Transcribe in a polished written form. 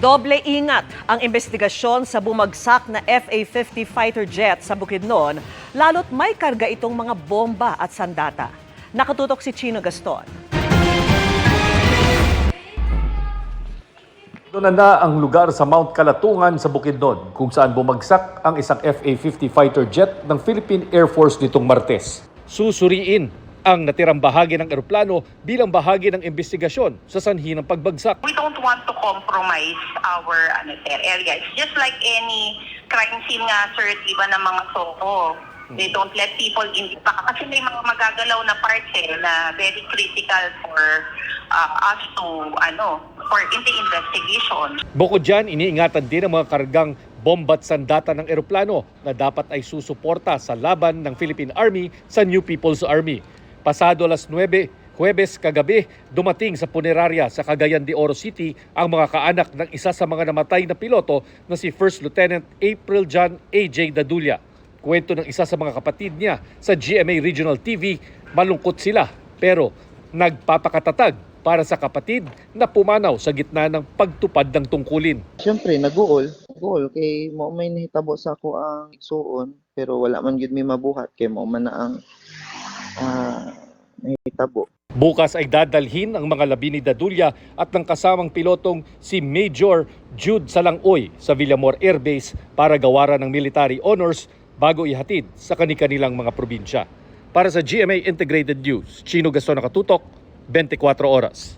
Doble ingat ang investigasyon sa bumagsak na FA-50 fighter jet sa Bukidnon, lalo't may karga itong mga bomba at sandata. Nakatutok si Chino Gaston. Doon na ang lugar sa Mount Kalatungan sa Bukidnon kung saan bumagsak ang isang FA-50 fighter jet ng Philippine Air Force nitong Martes. Susuriin ang natirang bahagi ng eroplano bilang bahagi ng investigasyon sa sanhi ng pagbagsak. We don't want to compromise our area. It's just like any crime scene nga, sir, diba, ng mga SOCO. They don't let people in. Baka kasi may mga magagalaw na parts na very critical for us to, for in the investigation. Bukod dyan, iniingatan din ang mga kargang bomba at sandata ng eroplano na dapat ay susuporta sa laban ng Philippine Army sa New People's Army. Pasado alas 9, Huwebes kagabi, dumating sa punerarya sa Cagayan de Oro City ang mga kaanak ng isa sa mga namatay na piloto na si First Lieutenant April John A.J. Dadulia. Kwento ng isa sa mga kapatid niya sa GMA Regional TV, malungkot sila pero nagpapakatatag para sa kapatid na pumanaw sa gitna ng pagtupad ng tungkulin. Siyempre, nag-uol kay mo may nahitabo sa ako ang igsuon pero wala man gyud may mabuhat kay mo man na ang nahitabo. Bukas ay dadalhin ang mga labi ni Dadulia at ng kasamang pilotong si Major Jude Salangoy sa Villamor Air Base para gawaran ng military honors bago ihatid sa kani-kanilang mga probinsya. Para sa GMA Integrated News, Chino Gaston, nakatutok, 24 oras.